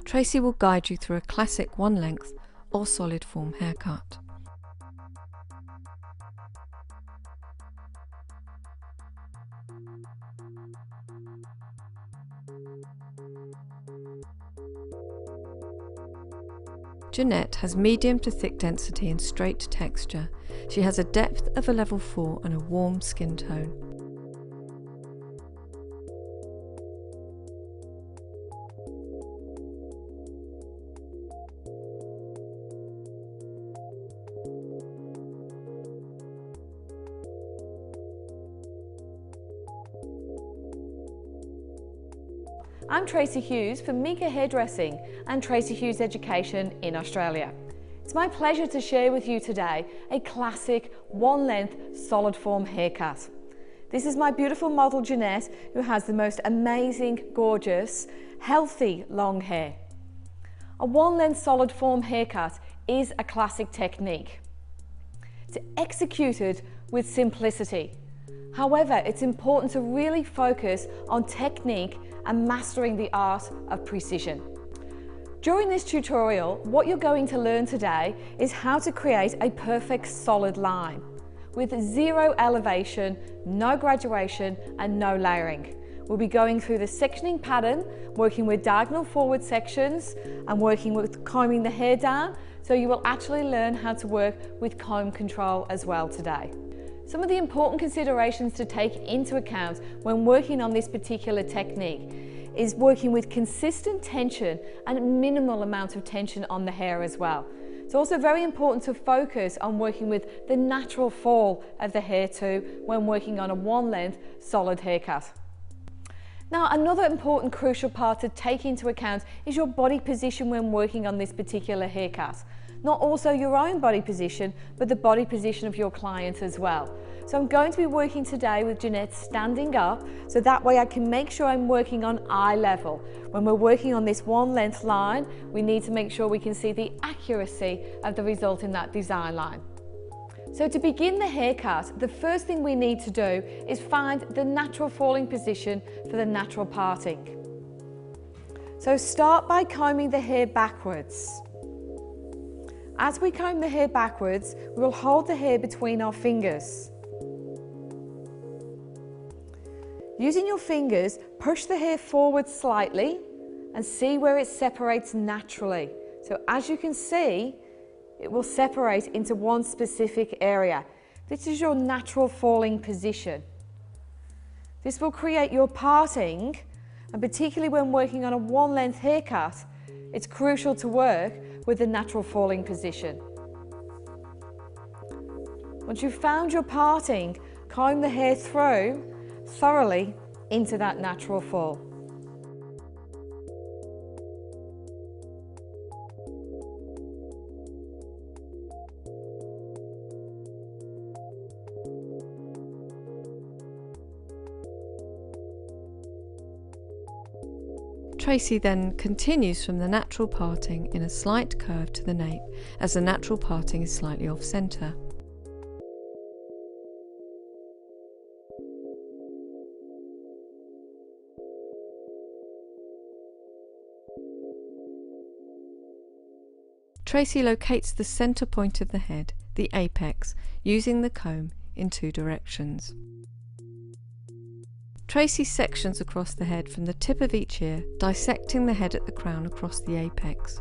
Tracy will guide you through a classic one-length or solid form haircut. Jeanette has medium to thick density and straight texture. She has a depth of a level 4 and a warm skin tone. I'm Tracy Hughes from Mika Hairdressing and Tracy Hughes Education in Australia. It's my pleasure to share with you today a classic one-length solid form haircut. This is my beautiful model Jeanette, who has the most amazing, gorgeous, healthy long hair. A one-length solid form haircut is a classic technique. It's executed with simplicity. However, it's important to really focus on technique and mastering the art of precision. During this tutorial, what you're going to learn today is how to create a perfect solid line with zero elevation, no graduation and no layering. We'll be going through the sectioning pattern, working with diagonal forward sections and working with combing the hair down, so you will actually learn how to work with comb control as well today. Some of the important considerations to take into account when working on this particular technique is working with consistent tension and a minimal amount of tension on the hair as well. It's also very important to focus on working with the natural fall of the hair too when working on a one-length solid haircut. Now, another important crucial part to take into account is your body position when working on this particular haircut. Not also your own body position, but the body position of your client as well. So I'm going to be working today with Jeanette standing up, so that way I can make sure I'm working on eye level. When we're working on this one length line, we need to make sure we can see the accuracy of the result in that design line. So to begin the haircut, the first thing we need to do is find the natural falling position for the natural parting. So start by combing the hair backwards. As we comb the hair backwards, we will hold the hair between our fingers. Using your fingers, push the hair forward slightly and see where it separates naturally. So as you can see, it will separate into one specific area. This is your natural falling position. This will create your parting, and particularly when working on a one-length haircut, it's crucial to work with the natural falling position. Once you've found your parting, comb the hair through thoroughly into that natural fall. Tracy then continues from the natural parting in a slight curve to the nape, as the natural parting is slightly off centre. Tracy locates the centre point of the head, the apex, using the comb in two directions. Tracy sections across the head from the tip of each ear, dissecting the head at the crown across the apex.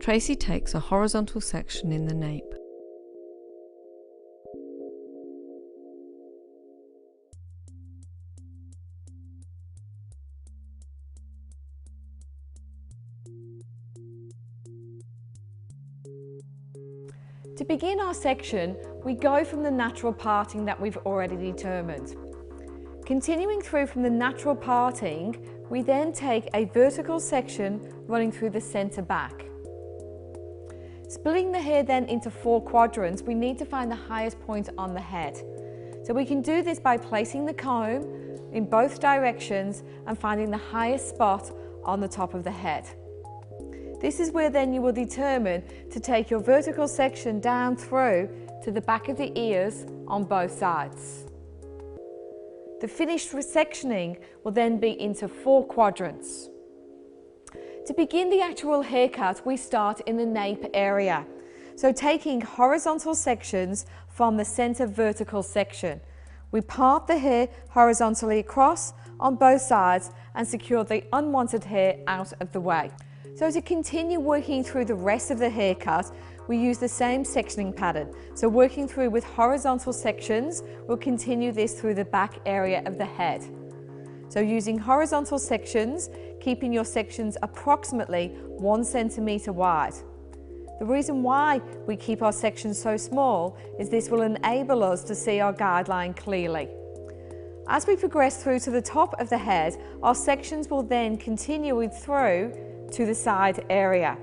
Tracy takes a horizontal section in the nape. To begin our section, we go from the natural parting that we've already determined. Continuing through from the natural parting, we then take a vertical section running through the centre back. Splitting the hair then into 4 quadrants, we need to find the highest point on the head. So we can do this by placing the comb in both directions and finding the highest spot on the top of the head. This is where then you will determine to take your vertical section down through to the back of the ears on both sides. The finished sectioning will then be into 4 quadrants. To begin the actual haircut, we start in the nape area. So taking horizontal sections from the centre vertical section. We part the hair horizontally across on both sides and secure the unwanted hair out of the way. So to continue working through the rest of the haircut, we use the same sectioning pattern. So working through with horizontal sections, we'll continue this through the back area of the head. So using horizontal sections, keeping your sections approximately 1 centimetre wide. The reason why we keep our sections so small is this will enable us to see our guideline clearly. As we progress through to the top of the head, our sections will then continue through to the side area.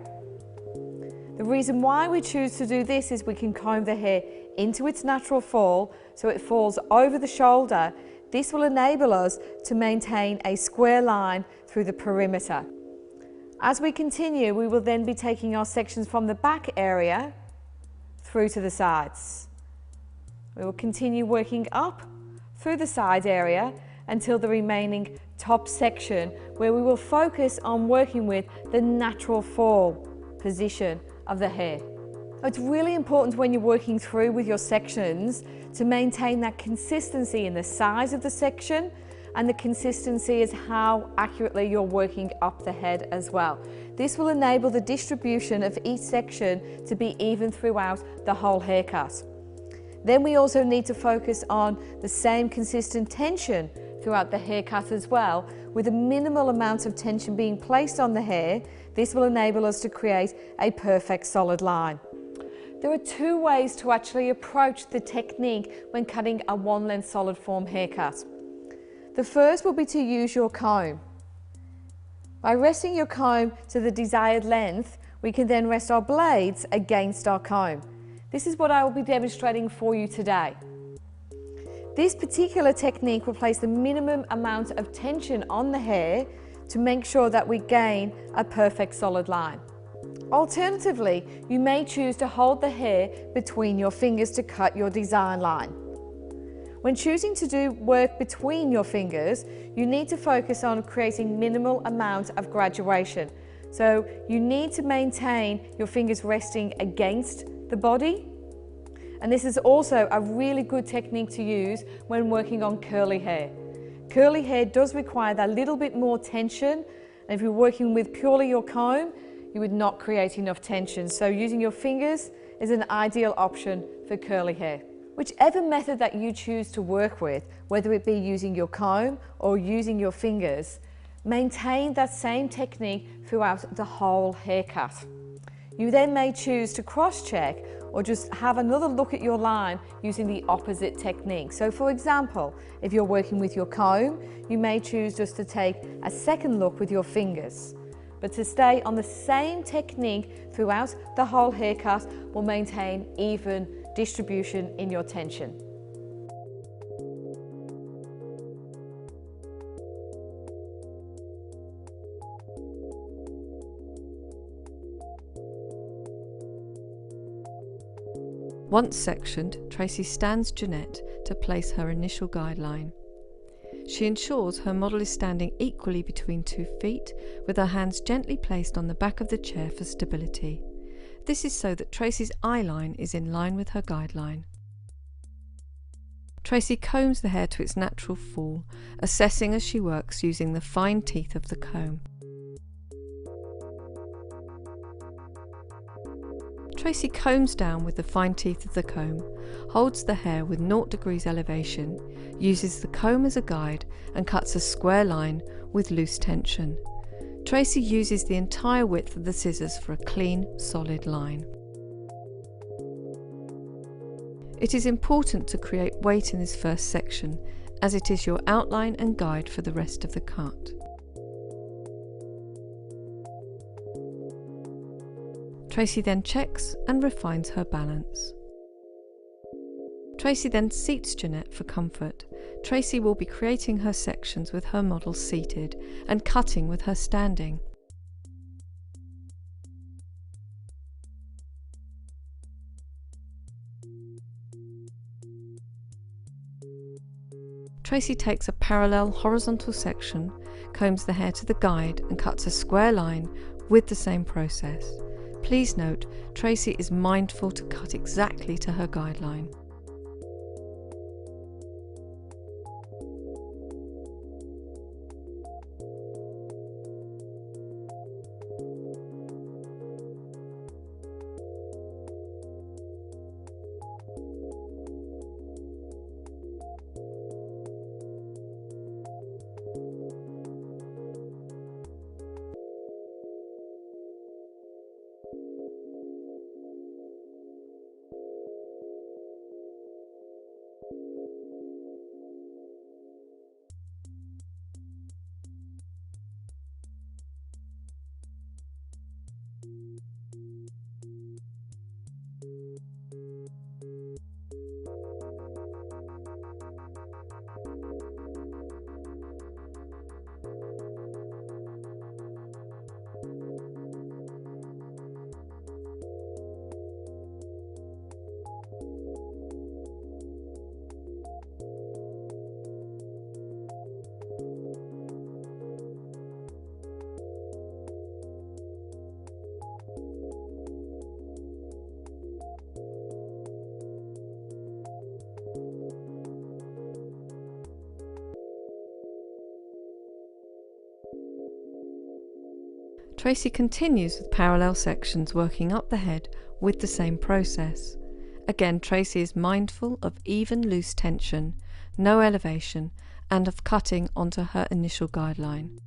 The reason why we choose to do this is we can comb the hair into its natural fall so it falls over the shoulder. This will enable us to maintain a square line through the perimeter. As we continue, we will then be taking our sections from the back area through to the sides. We will continue working up through the side area until the remaining top section, where we will focus on working with the natural fall position of the hair. It's really important when you're working through with your sections to maintain that consistency in the size of the section, and the consistency is how accurately you're working up the head as well. This will enable the distribution of each section to be even throughout the whole haircut. Then we also need to focus on the same consistent tension throughout the haircut as well, with a minimal amount of tension being placed on the hair. This will enable us to create a perfect solid line. There are 2 ways to actually approach the technique when cutting a 1-length solid form haircut. The first will be to use your comb. By resting your comb to the desired length, we can then rest our blades against our comb. This is what I will be demonstrating for you today. This particular technique will place the minimum amount of tension on the hair to make sure that we gain a perfect solid line. Alternatively, you may choose to hold the hair between your fingers to cut your design line. When choosing to do work between your fingers, you need to focus on creating minimal amount of graduation. So you need to maintain your fingers resting against the body. And this is also a really good technique to use when working on curly hair. Curly hair does require that little bit more tension, and if you're working with purely your comb, you would not create enough tension. So using your fingers is an ideal option for curly hair. Whichever method that you choose to work with, whether it be using your comb or using your fingers, maintain that same technique throughout the whole haircut. You then may choose to cross-check or just have another look at your line using the opposite technique. So for example, if you're working with your comb, you may choose just to take a second look with your fingers. But to stay on the same technique throughout the whole haircut will maintain even distribution in your tension. Once sectioned, Tracy stands Jeanette to place her initial guideline. She ensures her model is standing equally between 2 feet, with her hands gently placed on the back of the chair for stability. This is so that Tracy's eyeline is in line with her guideline. Tracy combs the hair to its natural fall, assessing as she works using the fine teeth of the comb. Tracy combs down with the fine teeth of the comb, holds the hair with 0 degrees elevation, uses the comb as a guide and cuts a square line with loose tension. Tracy uses the entire width of the scissors for a clean, solid line. It is important to create weight in this first section, as it is your outline and guide for the rest of the cut. Tracy then checks and refines her balance. Tracy then seats Jeanette for comfort. Tracy will be creating her sections with her model seated and cutting with her standing. Tracy takes a parallel horizontal section, combs the hair to the guide and cuts a square line with the same process. Please note, Tracy is mindful to cut exactly to her guideline. Tracy continues with parallel sections working up the head with the same process. Again, Tracy is mindful of even loose tension, no elevation, and of cutting onto her initial guideline.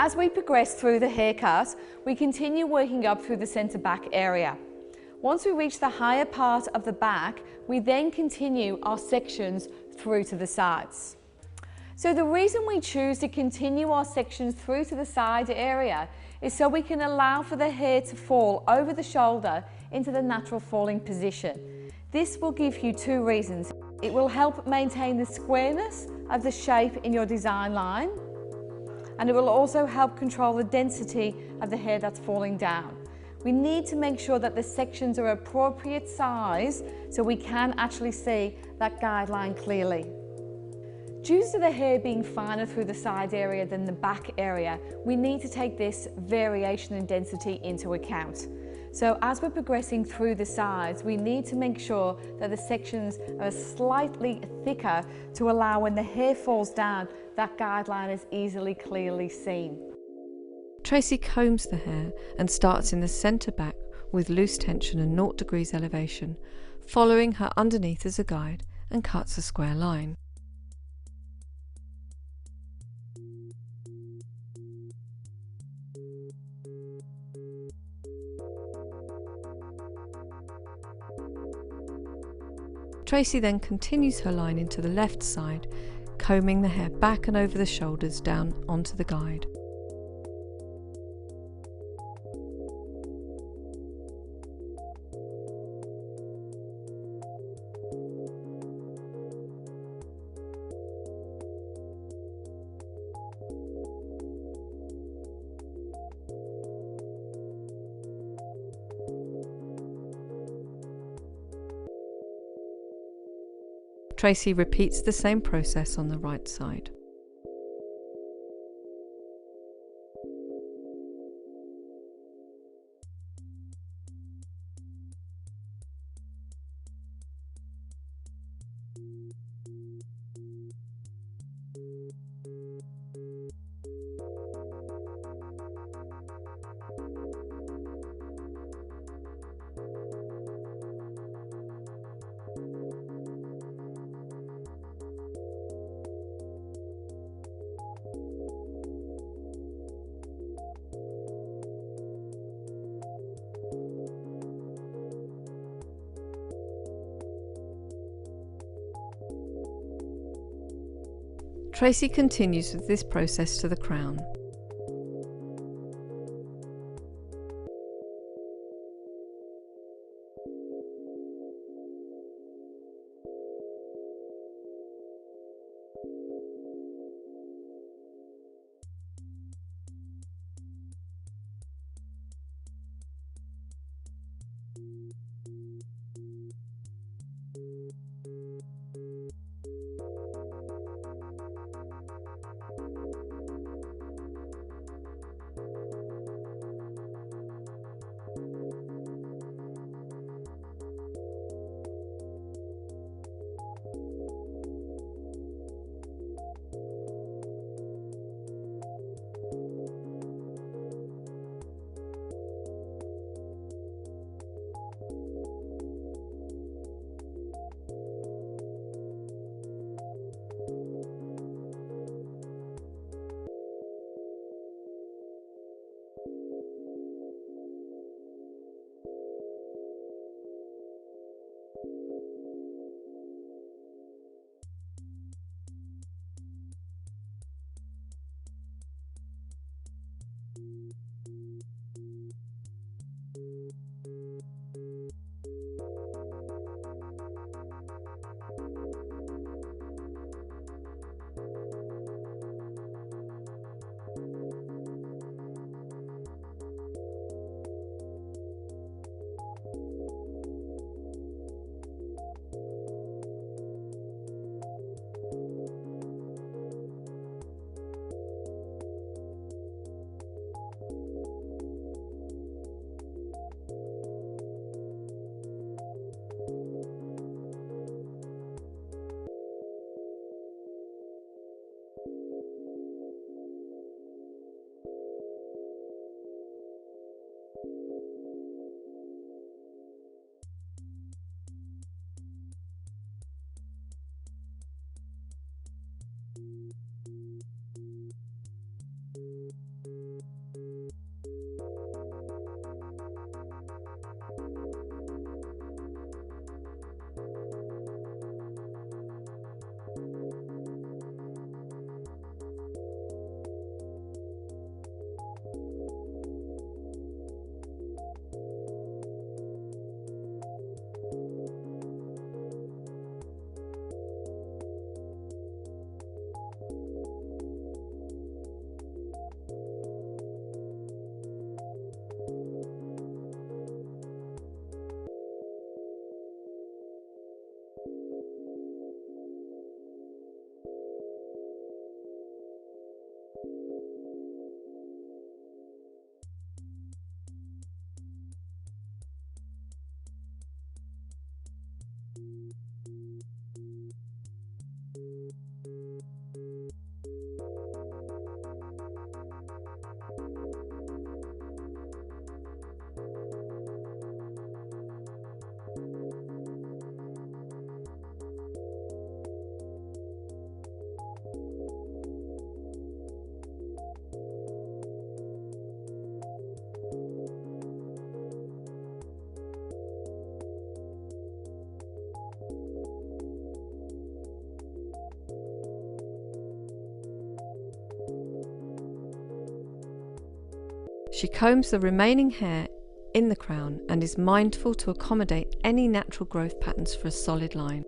As we progress through the haircut, we continue working up through the centre back area. Once we reach the higher part of the back, we then continue our sections through to the sides. So the reason we choose to continue our sections through to the side area is so we can allow for the hair to fall over the shoulder into the natural falling position. This will give you two reasons. It will help maintain the squareness of the shape in your design line, and it will also help control the density of the hair that's falling down. We need to make sure that the sections are appropriate size so we can actually see that guideline clearly. Due to the hair being finer through the side area than the back area, we need to take this variation in density into account. So as we're progressing through the sides, we need to make sure that the sections are slightly thicker to allow when the hair falls down, that guideline is easily clearly seen. Tracy combs the hair and starts in the centre back with loose tension and 0 degrees elevation, following her underneath as a guide, and cuts a square line. Tracy then continues her line into the left side, combing the hair back and over the shoulders down onto the guide. Tracy repeats the same process on the right side. Tracy continues with this process to the crown. She combs the remaining hair in the crown and is mindful to accommodate any natural growth patterns for a solid line.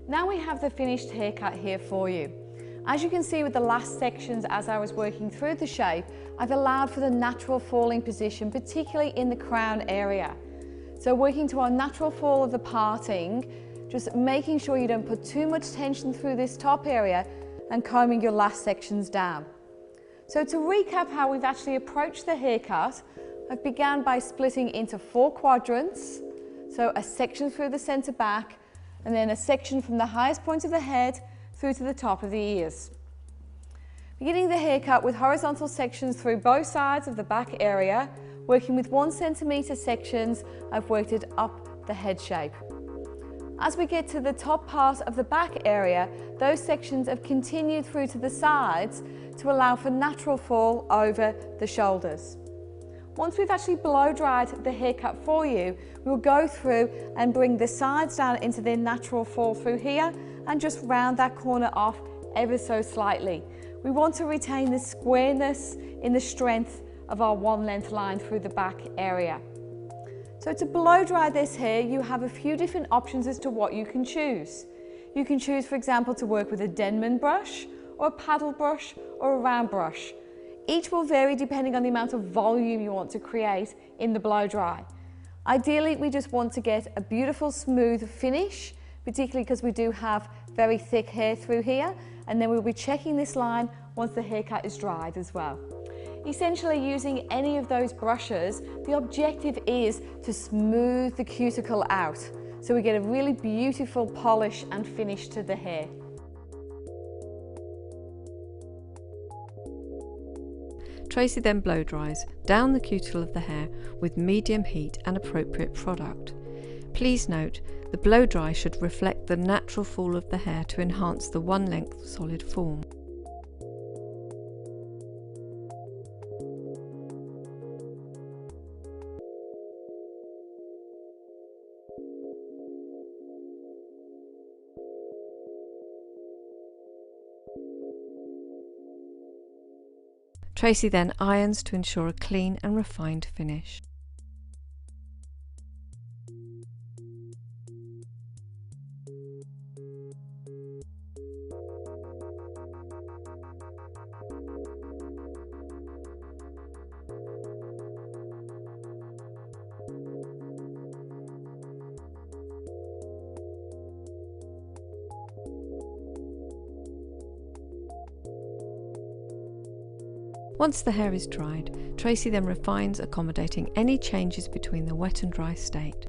Now we have the finished haircut here for you. As you can see with the last sections as I was working through the shape, I've allowed for the natural falling position, particularly in the crown area. So working to our natural fall of the parting, just making sure you don't put too much tension through this top area and combing your last sections down. So to recap how we've actually approached the haircut, I've began by splitting into 4 quadrants. So a section through the centre back, and then a section from the highest point of the head through to the top of the ears. Beginning the haircut with horizontal sections through both sides of the back area, working with 1 centimetre sections, I've worked it up the head shape. As we get to the top part of the back area, those sections have continued through to the sides to allow for natural fall over the shoulders. Once we've actually blow dried the haircut for you, we'll go through and bring the sides down into their natural fall through here and just round that corner off ever so slightly. We want to retain the squareness in the strength of our 1 length line through the back area. So to blow dry this hair, you have a few different options as to what you can choose. You can choose, for example, to work with a Denman brush or a paddle brush or a round brush. Each will vary depending on the amount of volume you want to create in the blow dry. Ideally, we just want to get a beautiful smooth finish, particularly because we do have very thick hair through here, and then we'll be checking this line once the haircut is dried as well. Essentially, using any of those brushes, the objective is to smooth the cuticle out, so we get a really beautiful polish and finish to the hair. Tracy then blow dries down the cuticle of the hair with medium heat and appropriate product. Please note, the blow dry should reflect the natural fall of the hair to enhance the 1 length solid form. Tracy then irons to ensure a clean and refined finish. Once the hair is dried, Tracy then refines, accommodating any changes between the wet and dry state.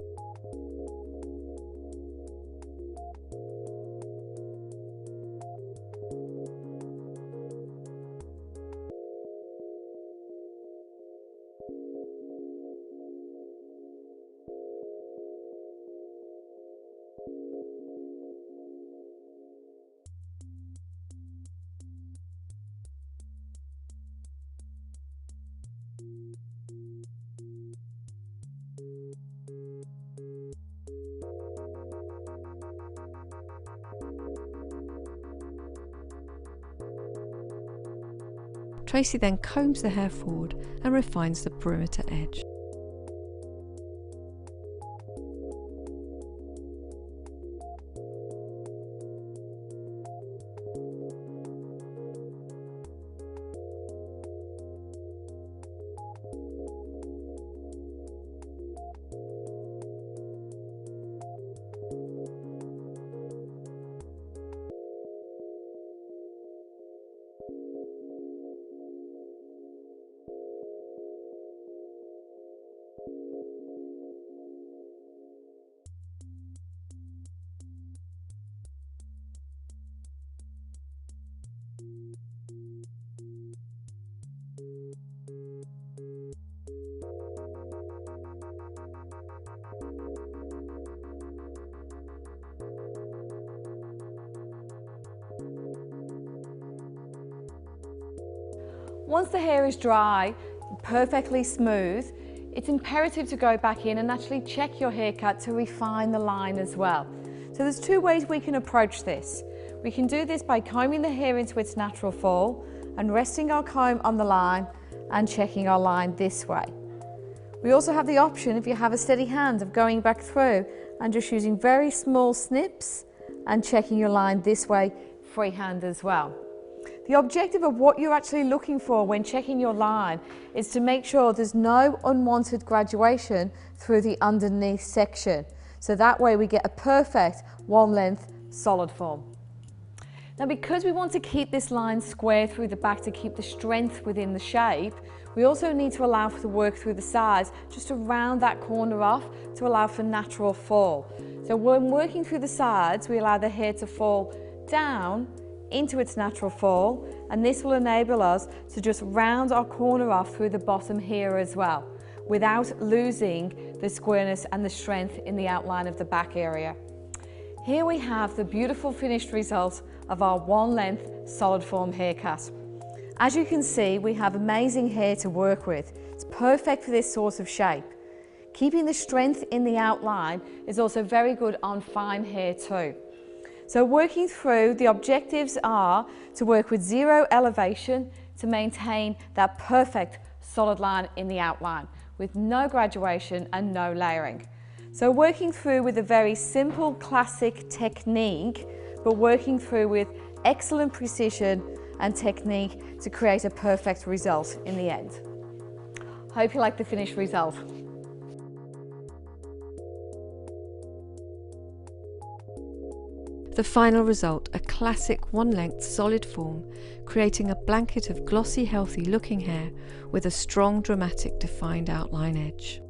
Tracy then combs the hair forward and refines the perimeter edge. Once the hair is dry, perfectly smooth, it's imperative to go back in and actually check your haircut to refine the line as well. So there's two ways we can approach this. We can do this by combing the hair into its natural fall and resting our comb on the line and checking our line this way. We also have the option, if you have a steady hand, of going back through and just using very small snips and checking your line this way, freehand as well. The objective of what you're actually looking for when checking your line is to make sure there's no unwanted graduation through the underneath section. So that way we get a perfect one length solid form. Now, because we want to keep this line square through the back to keep the strength within the shape, we also need to allow for the work through the sides just to round that corner off to allow for natural fall. So when working through the sides, we allow the hair to fall down into its natural fall, and this will enable us to just round our corner off through the bottom here as well, without losing the squareness and the strength in the outline of the back area. Here we have the beautiful finished result of our one length solid form haircut. As you can see, we have amazing hair to work with. It's perfect for this sort of shape. Keeping the strength in the outline is also very good on fine hair too. So working through, the objectives are to work with zero elevation to maintain that perfect solid line in the outline with no graduation and no layering. So working through with a very simple classic technique, but working through with excellent precision and technique to create a perfect result in the end. Hope you like the finished result. The final result, a classic one-length solid form, creating a blanket of glossy, healthy looking hair with a strong, dramatic, defined outline edge.